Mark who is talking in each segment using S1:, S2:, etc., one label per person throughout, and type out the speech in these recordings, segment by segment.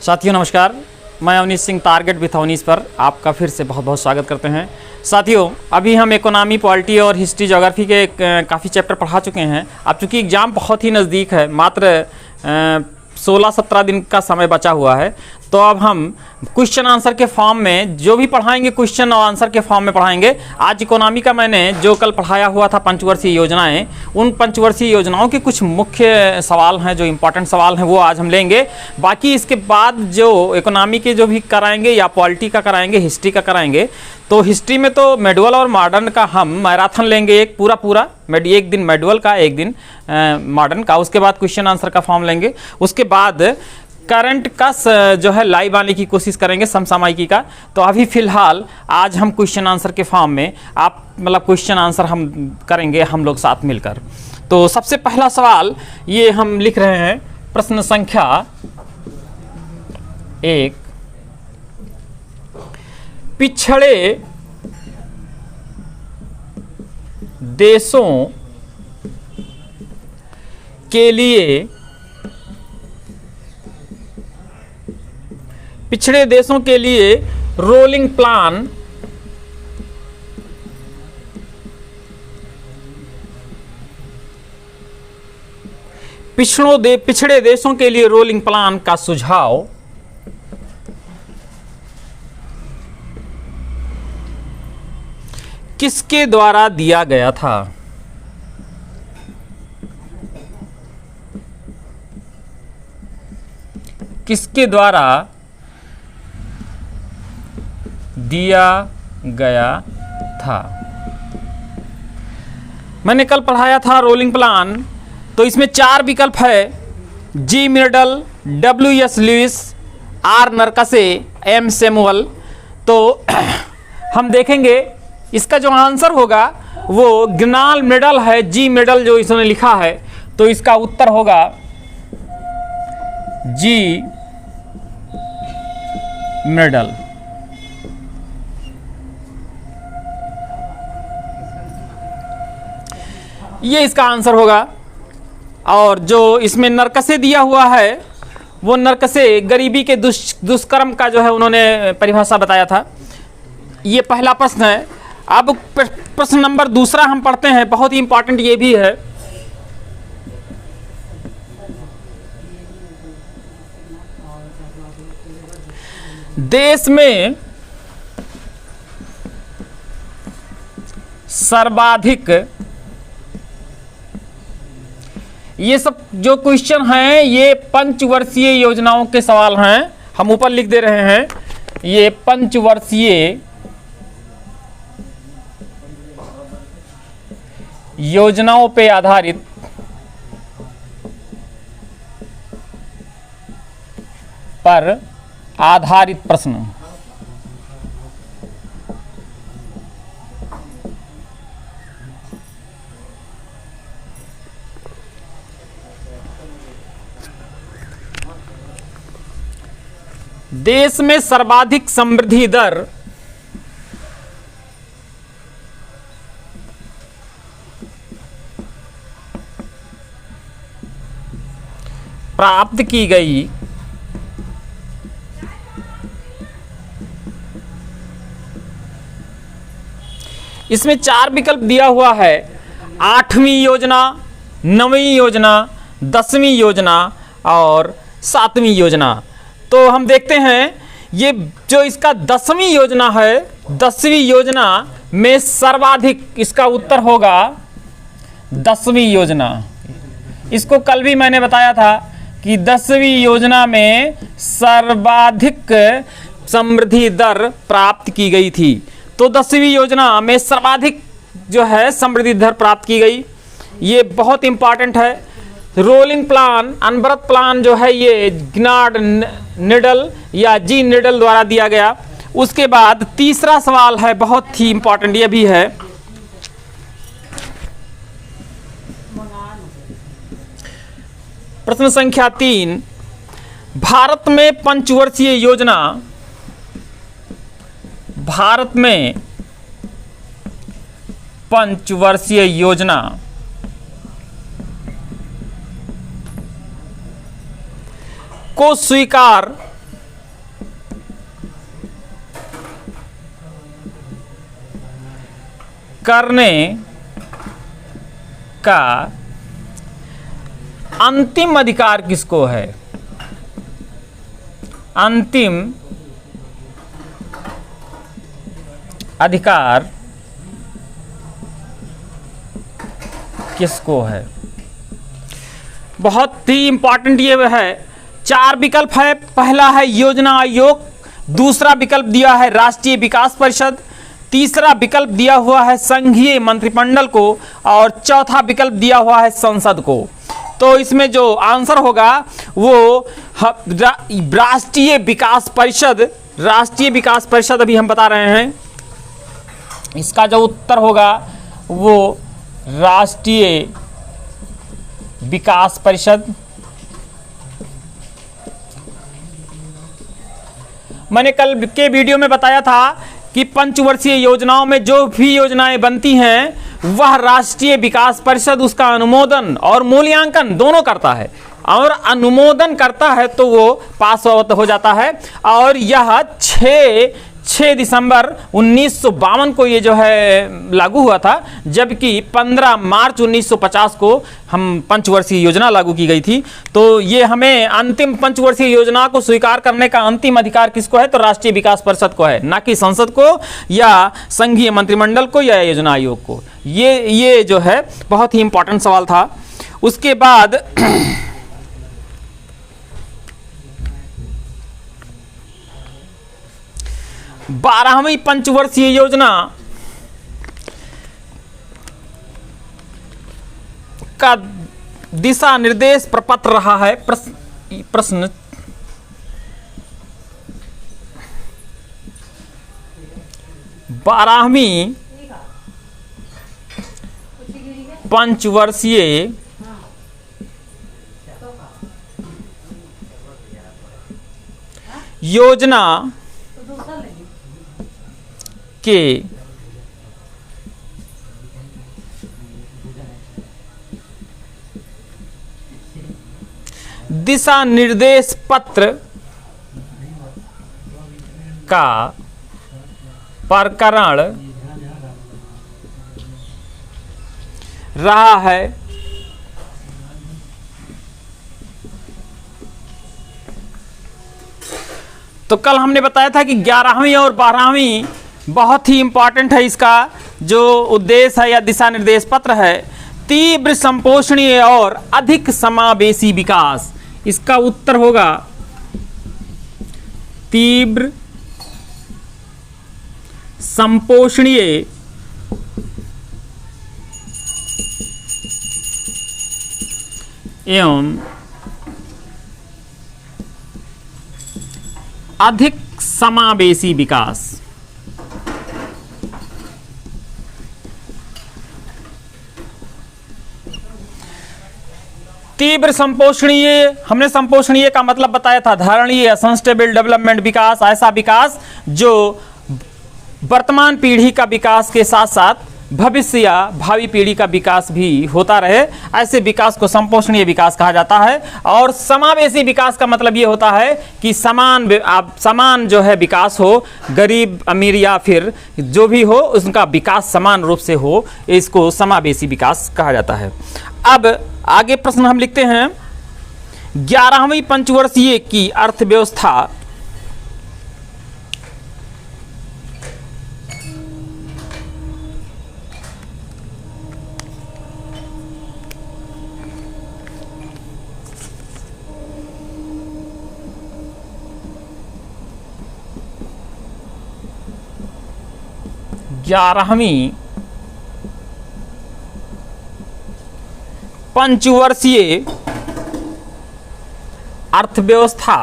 S1: साथियों नमस्कार, मैं अवनीश सिंह टारगेट विथ अवनीश पर आपका फिर से बहुत बहुत स्वागत करते हैं। साथियों, अभी हम इकोनॉमी, पॉलिटी और हिस्ट्री, ज्योग्राफी के काफ़ी चैप्टर पढ़ा चुके हैं। अब चूँकि एग्ज़ाम बहुत ही नज़दीक है, मात्र 16-17 दिन का समय बचा हुआ है, तो अब हम क्वेश्चन आंसर के फॉर्म में जो भी पढ़ाएंगे, क्वेश्चन और आंसर के फॉर्म में पढ़ाएंगे। आज इकोनॉमी का मैंने जो कल पढ़ाया हुआ था पंचवर्षीय योजनाएं, उन पंचवर्षीय योजनाओं के कुछ मुख्य सवाल हैं, जो इंपॉर्टेंट सवाल हैं, वो आज हम लेंगे। बाकी इसके बाद जो इकोनॉमी के जो भी कराएंगे या पॉलिटी का कराएंगे, हिस्ट्री का कराएंगे, तो हिस्ट्री में तो मेडुअल और मॉडर्न का हम मैराथन लेंगे, एक पूरा एक दिन मेडुअल का, एक दिन मॉडर्न का। उसके बाद क्वेश्चन आंसर का फॉर्म लेंगे। उसके बाद करंट का जो है लाइव आने की कोशिश करेंगे, समसामयिकी का। तो अभी फिलहाल आज हम क्वेश्चन आंसर के फॉर्म में क्वेश्चन आंसर हम करेंगे हम लोग साथ मिलकर। तो सबसे पहला सवाल ये हम लिख रहे हैं, प्रश्न संख्या 1। पिछड़े देशों के लिए रोलिंग प्लान पिछड़े देशों के लिए रोलिंग प्लान का सुझाव किसके द्वारा दिया गया था? किसके द्वारा दिया गया था? मैंने कल पढ़ाया था रोलिंग प्लान, तो इसमें 4 विकल्प है: G Myrdal, W.S. Lewis, R. Nurkse, M. Samuel. तो हम देखेंगे इसका जो आंसर होगा वो ग्नाल मिडल है, जी मिडल जो इसने लिखा है, तो इसका उत्तर होगा जी मिडल। ये इसका आंसर होगा। और जो इसमें नरकसे दिया हुआ है, वो नरकसे गरीबी के दुष्कर्म का जो है उन्होंने परिभाषा बताया था। ये पहला प्रश्न है। अब प्रश्न नंबर 2 हम पढ़ते हैं, बहुत ही इंपॉर्टेंट ये भी है। देश में सर्वाधिक, ये सब जो क्वेश्चन हैं ये पंचवर्षीय योजनाओं के सवाल हैं, हम ऊपर लिख दे रहे हैं। ये पंचवर्षीय योजनाओं पे आधारित प्रश्न। देश में सर्वाधिक समृद्धि दर प्राप्त की गई इसमें 4 विकल्प दिया हुआ है: 8वीं योजना, 9वीं योजना, 10वीं योजना और 7वीं योजना। तो हम देखते हैं ये जो इसका 10वीं योजना है, 10वीं योजना में सर्वाधिक, इसका उत्तर होगा 10वीं योजना। इसको कल भी मैंने बताया था कि 10वीं योजना में सर्वाधिक समृद्धि दर प्राप्त की गई थी। तो 10वीं योजना में सर्वाधिक जो है समृद्धि दर प्राप्त की गई, ये बहुत इंपॉर्टेंट है। रोलिंग प्लान, अनवरत प्लान जो है ये ग्नाड निडल या जी निडल द्वारा दिया गया। उसके बाद तीसरा सवाल है, बहुत ही इंपॉर्टेंट ये भी है। प्रश्न संख्या 3। भारत में पंचवर्षीय योजना को स्वीकार करने का अंतिम अधिकार किसको है? अंतिम अधिकार किसको है? बहुत ही इंपॉर्टेंट ये है। 4 विकल्प है। पहला है योजना आयोग, दूसरा विकल्प दिया है राष्ट्रीय विकास परिषद, तीसरा विकल्प दिया हुआ है संघीय मंत्रिमंडल को और चौथा विकल्प दिया हुआ है संसद को। तो इसमें जो आंसर होगा वो राष्ट्रीय विकास परिषद, राष्ट्रीय विकास परिषद अभी हम बता रहे हैं। इसका जो उत्तर होगा वो राष्ट्रीय विकास परिषद। मैंने कल के वीडियो में बताया था कि पंचवर्षीय योजनाओं में जो भी योजनाएं बनती हैं वह राष्ट्रीय विकास परिषद उसका अनुमोदन और मूल्यांकन दोनों करता है, और अनुमोदन करता है तो वो पास हो जाता है। और यह 6 दिसंबर 1952 को ये जो है लागू हुआ था, जबकि 15 मार्च 1950 को हम पंचवर्षीय योजना लागू की गई थी। तो ये हमें अंतिम पंचवर्षीय योजना को स्वीकार करने का अंतिम अधिकार किसको है? तो राष्ट्रीय विकास परिषद को है, ना कि संसद को या संघीय मंत्रिमंडल को या योजना आयोग को। ये जो है बहुत ही इंपॉर्टेंट सवाल था। उसके बाद 12वीं पंचवर्षीय योजना का दिशा निर्देश प्रपत्र रहा है। प्रश्न 12वीं पंचवर्षीय योजना के दिशा निर्देश पत्र का प्रकरण रहा है। तो कल हमने बताया था कि 11वीं और 12वीं बहुत ही इंपॉर्टेंट है। इसका जो उद्देश्य है या दिशा निर्देश पत्र है, तीव्र संपोषणीय और अधिक समावेशी विकास। इसका उत्तर होगा तीव्र संपोषणीय एवं अधिक समावेशी विकास। तीव्र संपोषणीय, हमने संपोषणीय का मतलब बताया था धारणीय, सस्टेनेबल डेवलपमेंट विकास, ऐसा विकास जो वर्तमान पीढ़ी का विकास के साथ साथ भविष्य या भावी पीढ़ी का विकास भी होता रहे, ऐसे विकास को संपोषणीय विकास कहा जाता है। और समावेशी विकास का मतलब ये होता है कि समान जो है विकास हो, गरीब अमीर या फिर जो भी हो उसका विकास समान रूप से हो, इसको समावेशी विकास कहा जाता है। अब आगे प्रश्न हम लिखते हैं, 11वीं पंचवर्षीय की अर्थव्यवस्था ग्यारहवीं पंचवर्षीय अर्थव्यवस्था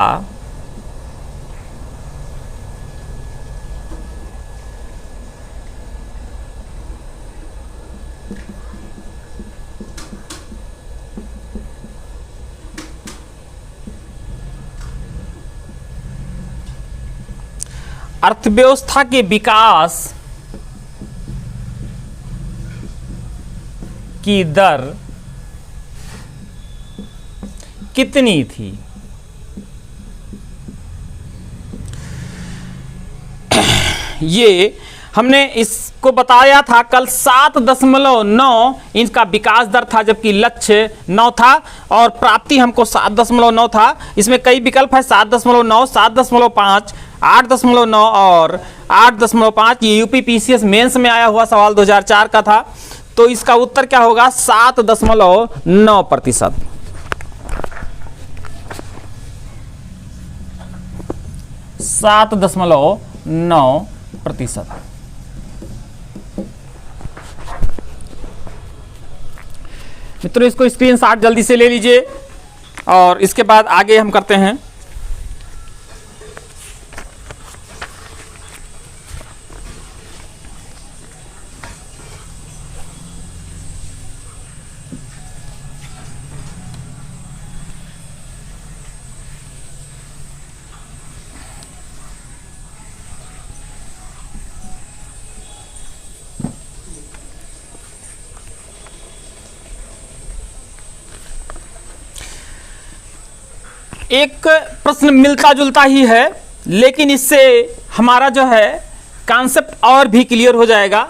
S1: अर्थव्यवस्था के विकास की दर कितनी थी? ये हमने इसको बताया था कल 7.9 इनका विकास दर था, जबकि लक्ष्य 9 था और प्राप्ति हमको 7.9 था। इसमें कई विकल्प है, 7.9, 7.5, 8.9 और 8.5। ये यूपीपीसीएस मेंस में आया हुआ सवाल 2004 का था। तो इसका उत्तर क्या होगा? 7.9%। %। मित्रों इसको स्क्रीनशॉट जल्दी से ले लीजिए और इसके बाद आगे हम करते हैं। एक प्रश्न मिलता जुलता ही है, लेकिन इससे हमारा जो है कॉन्सेप्ट और भी क्लियर हो जाएगा।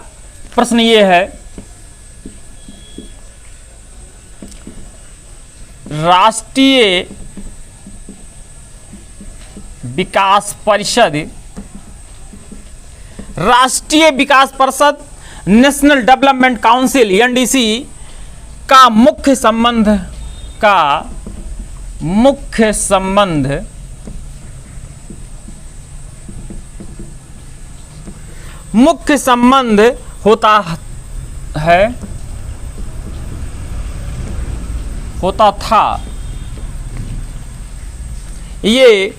S1: प्रश्न ये है, राष्ट्रीय विकास परिषद, राष्ट्रीय विकास परिषद, नेशनल डेवलपमेंट काउंसिल एनडीसी का मुख्य संबंध होता था ये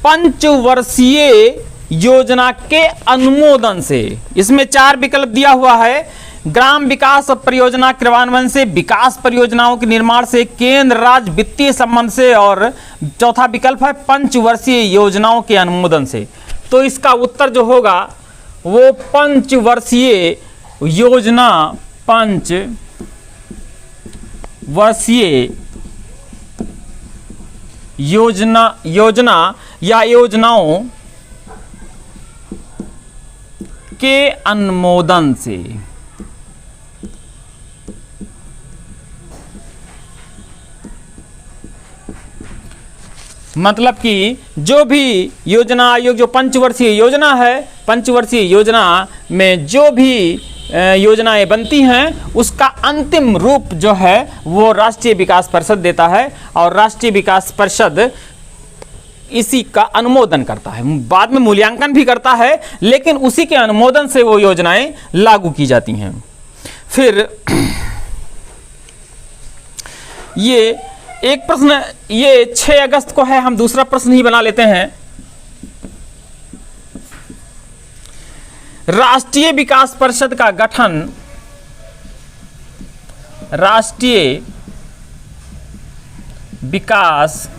S1: पंचवर्षीय योजना के अनुमोदन से। इसमें 4 विकल्प दिया हुआ है, ग्राम विकास परियोजना क्रियान्वयन से, विकास परियोजनाओं के निर्माण से, केंद्र राज्य वित्तीय संबंध से और चौथा विकल्प है पंचवर्षीय योजनाओं के अनुमोदन से। तो इसका उत्तर जो होगा वो पंचवर्षीय योजना, पंचवर्षीय योजना या योजनाओं के अनुमोदन से। मतलब कि जो भी योजना आयोग, जो पंचवर्षीय योजना है, पंचवर्षीय योजना में जो भी योजनाएं बनती हैं उसका अंतिम रूप जो है वो राष्ट्रीय विकास परिषद देता है और राष्ट्रीय विकास परिषद इसी का अनुमोदन करता है। बाद में मूल्यांकन भी करता है, लेकिन उसी के अनुमोदन से वो योजनाएं लागू की जाती हैं। फिर ये एक प्रश्न, ये 6 अगस्त को है, हम दूसरा प्रश्न ही बना लेते हैं। राष्ट्रीय विकास परिषद का गठन, राष्ट्रीय विकास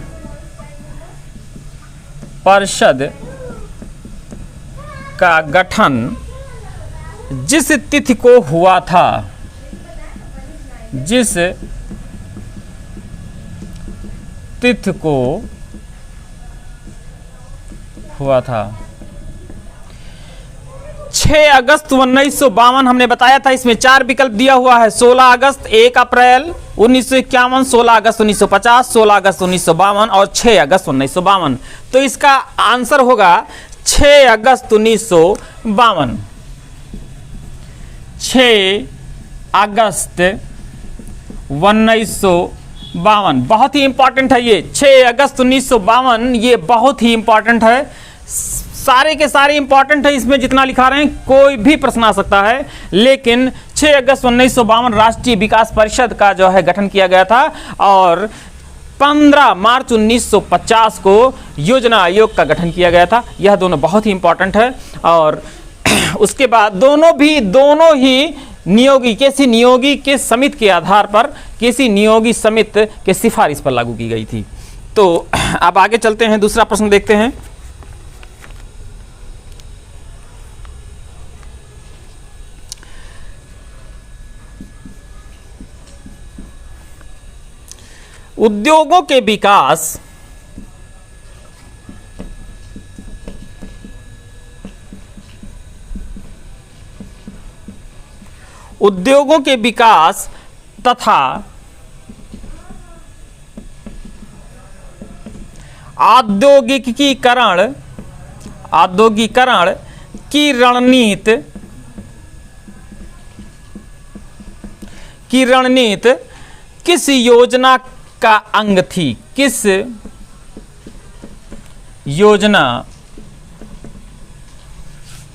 S1: परिषद का गठन जिस तिथि को हुआ था, जिस तिथि को हुआ था, 6 अगस्त 1952 हमने बताया था। इसमें 4 विकल्प दिया हुआ है, 16 अगस्त, 1 अप्रैल 1951, 16 अगस्त 1950, 16 अगस्त 1952 और 6 अगस्त 1952। तो इसका आंसर होगा 6 अगस्त 1952। 6 अगस्त 1952 बहुत ही इंपॉर्टेंट है ये। 6 अगस्त 1952 ये बहुत ही इंपॉर्टेंट है, सारे के सारे इंपॉर्टेंट है। इसमें जितना लिखा रहे हैं कोई भी प्रश्न आ सकता है, लेकिन 6 अगस्त 1952 राष्ट्रीय विकास परिषद का जो है गठन किया गया था और 15 मार्च 1950 को योजना आयोग का गठन किया गया था। यह दोनों बहुत ही इंपॉर्टेंट है। और उसके बाद दोनों ही नियोगी, किसी नियोगी के समिति के आधार पर, किसी नियोगी समिति के सिफारिश पर लागू की गई थी। तो अब आगे चलते हैं, दूसरा प्रश्न देखते हैं। उद्योगों के विकास उद्योगों के विकास तथा औद्योगिकीकरण की रणनीति किस योजना का अंग थी? किस योजना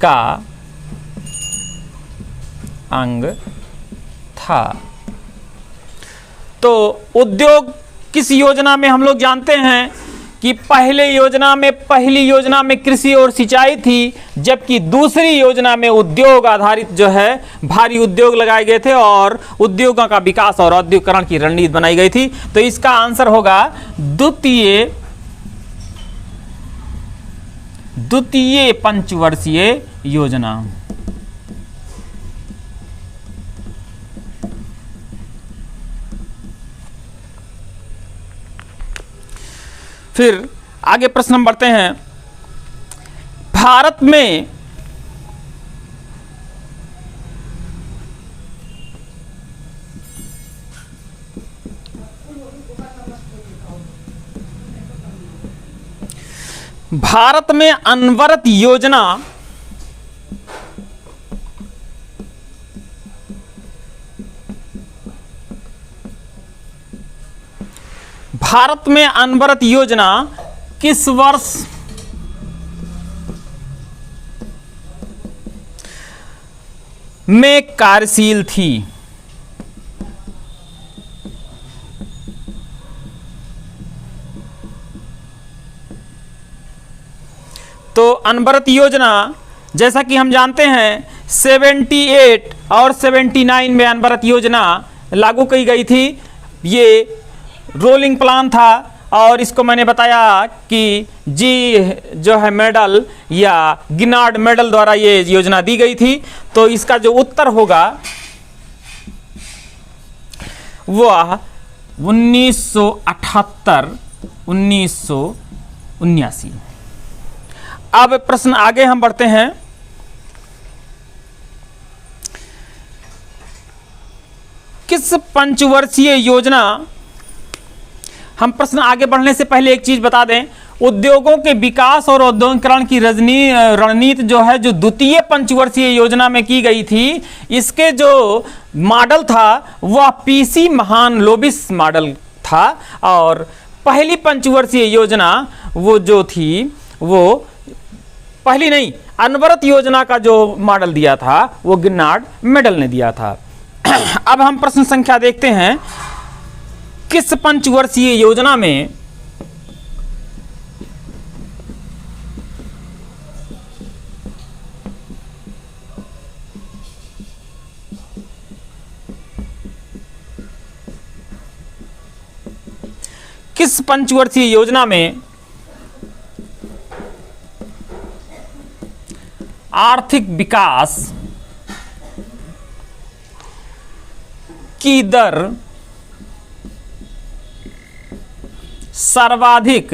S1: का अंग था? तो उद्योग किस योजना में हम लोग जानते हैं कि पहली योजना में कृषि और सिंचाई थी, जबकि दूसरी योजना में उद्योग आधारित जो है भारी उद्योग लगाए गए थे और उद्योगों का विकास और औद्योगिकरण की रणनीति बनाई गई थी। तो इसका आंसर होगा द्वितीय पंचवर्षीय योजना। फिर आगे प्रश्न हम बढ़ते हैं। भारत में अनवरत योजना किस वर्ष में कार्यशील थी? तो अनवरत योजना जैसा कि हम जानते हैं 78 और 79 में अनवरत योजना लागू की गई थी। ये रोलिंग प्लान था और इसको मैंने बताया कि जी जो है मेडल या गिनार्ड मेडल द्वारा ये योजना दी गई थी। तो इसका जो उत्तर होगा वह 1978 1979। अब प्रश्न आगे हम बढ़ते हैं। किस पंचवर्षीय योजना, हम प्रश्न आगे बढ़ने से पहले एक चीज बता दें, उद्योगों के विकास और औद्योगिकरण की रणनीति जो है जो द्वितीय पंचवर्षीय योजना में की गई थी, इसके जो मॉडल था वह पीसी महालनोबिस मॉडल था। और पहली पंचवर्षीय योजना वो जो थी वो पहली नहीं, अनवरत योजना का जो मॉडल दिया था वो गिनार्ड मेडल ने दिया था। अब हम प्रश्न संख्या देखते हैं। किस पंचवर्षीय योजना में आर्थिक विकास की दर सर्वाधिक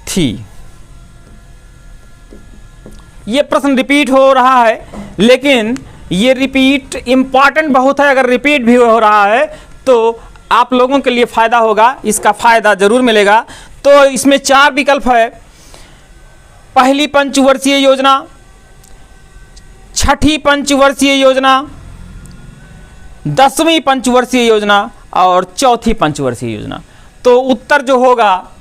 S1: थी? यह प्रश्न रिपीट हो रहा है, लेकिन ये रिपीट इंपॉर्टेंट बहुत है। अगर रिपीट भी हो रहा है तो आप लोगों के लिए फायदा होगा, इसका फायदा जरूर मिलेगा। तो इसमें 4 विकल्प है। पहली पंचवर्षीय योजना, छठी पंचवर्षीय योजना, 10वीं पंचवर्षीय योजना और चौथी पंचवर्षीय योजना। तो उत्तर जो होगा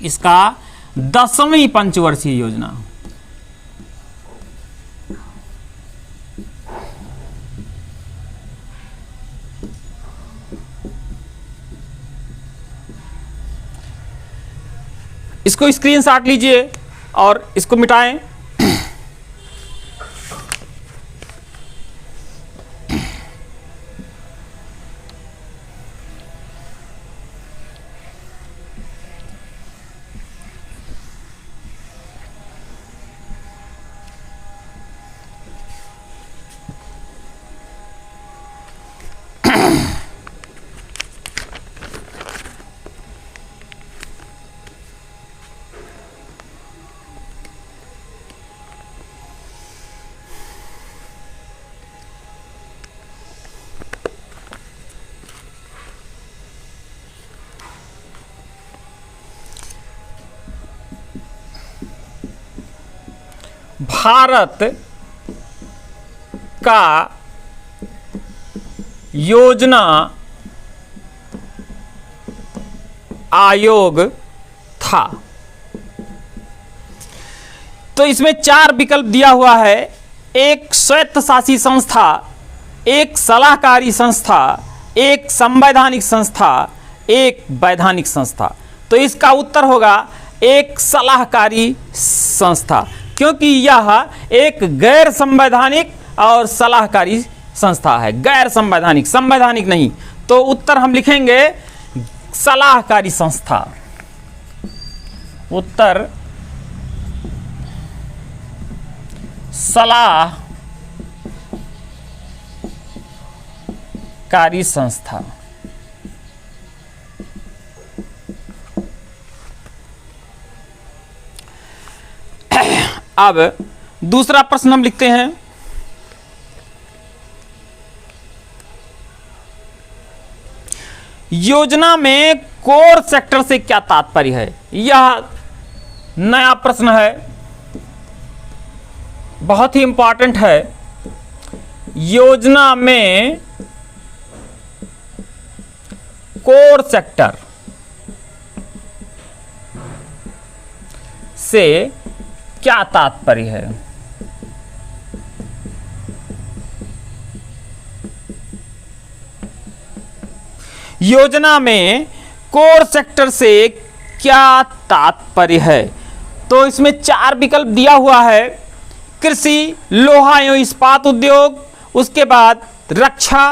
S1: इसका 10वीं पंचवर्षीय योजना। इसको स्क्रीनशॉट लीजिए और इसको मिटाएं। भारत का योजना आयोग था। तो इसमें 4 विकल्प दिया हुआ है, एक स्वायत्तशासी संस्था, एक सलाहकारी संस्था, एक संवैधानिक संस्था, एक वैधानिक संस्था। तो इसका उत्तर होगा एक सलाहकारी संस्था, क्योंकि यह एक गैर संवैधानिक और सलाहकारी संस्था है। गैर संवैधानिक, संवैधानिक नहीं। तो उत्तर हम लिखेंगे सलाहकारी संस्था। उत्तर सलाहकारी संस्था। अब दूसरा प्रश्न हम लिखते हैं। योजना में कोर सेक्टर से क्या तात्पर्य है? यह नया प्रश्न है, बहुत ही इंपॉर्टेंट है। योजना में कोर सेक्टर से क्या तात्पर्य है? योजना में कोर सेक्टर से क्या तात्पर्य है? तो इसमें 4 विकल्प दिया हुआ है, कृषि, लोहा एवं इस्पात उद्योग, उसके बाद रक्षा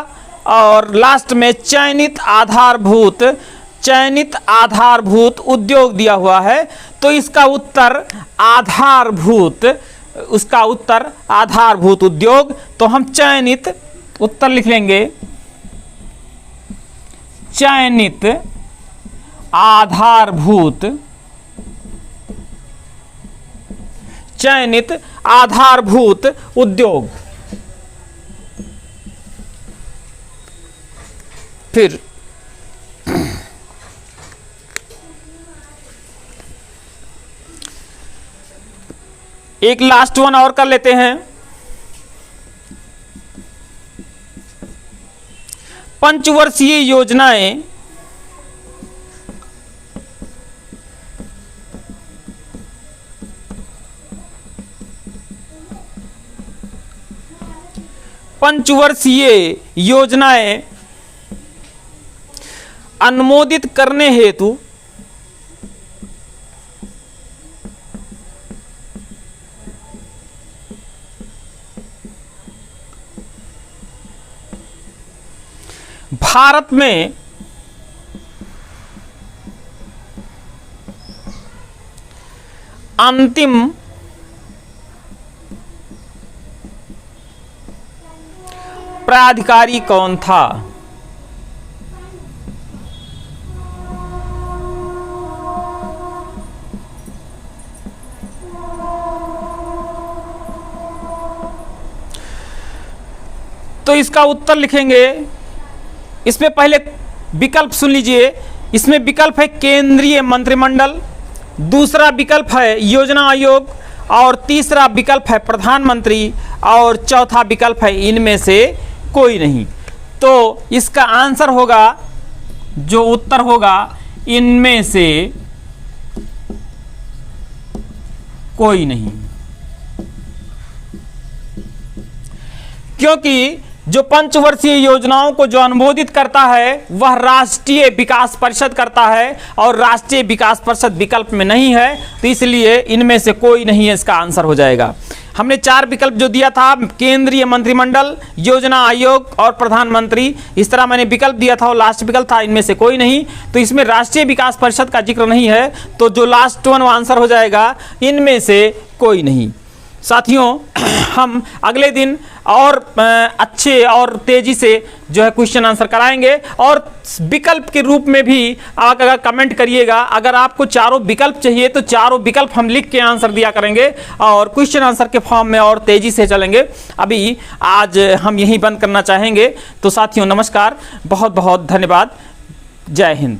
S1: और लास्ट में चयनित आधारभूत उद्योग दिया हुआ है। तो इसका उत्तर आधारभूत उद्योग। तो हम चयनित उत्तर लिख लेंगे, चयनित आधारभूत उद्योग। फिर एक लास्ट वन और कर लेते हैं। पंचवर्षीय योजनाएं अनुमोदित करने हेतु भारत में अंतिम प्राधिकारी कौन था? तो इसका उत्तर लिखेंगे, इसमें पहले विकल्प सुन लीजिए। इसमें विकल्प है केंद्रीय मंत्रिमंडल, दूसरा विकल्प है योजना आयोग, और तीसरा विकल्प है प्रधानमंत्री, और चौथा विकल्प है इनमें से कोई नहीं। तो इसका आंसर होगा, जो उत्तर होगा, इनमें से कोई नहीं। क्योंकि जो पंचवर्षीय योजनाओं को जो अनुमोदित करता है वह राष्ट्रीय विकास परिषद करता है, और राष्ट्रीय विकास परिषद विकल्प में नहीं है, तो इसलिए इनमें से कोई नहीं है, इसका आंसर हो जाएगा। हमने 4 विकल्प जो दिया था, केंद्रीय मंत्रिमंडल, योजना आयोग और प्रधानमंत्री, इस तरह मैंने विकल्प दिया था और लास्ट विकल्प था इनमें से कोई नहीं। तो इसमें राष्ट्रीय विकास परिषद का जिक्र नहीं है, तो जो लास्ट वन आंसर हो जाएगा इनमें से कोई नहीं। साथियों, हम अगले दिन और अच्छे और तेजी से जो है क्वेश्चन आंसर कराएंगे, और विकल्प के रूप में भी आप अगर कमेंट करिएगा, अगर आपको चारों विकल्प चाहिए तो चारों विकल्प हम लिख के आंसर दिया करेंगे और क्वेश्चन आंसर के फॉर्म में और तेजी से चलेंगे। अभी आज हम यहीं बंद करना चाहेंगे। तो साथियों नमस्कार, बहुत बहुत धन्यवाद, जय हिंद।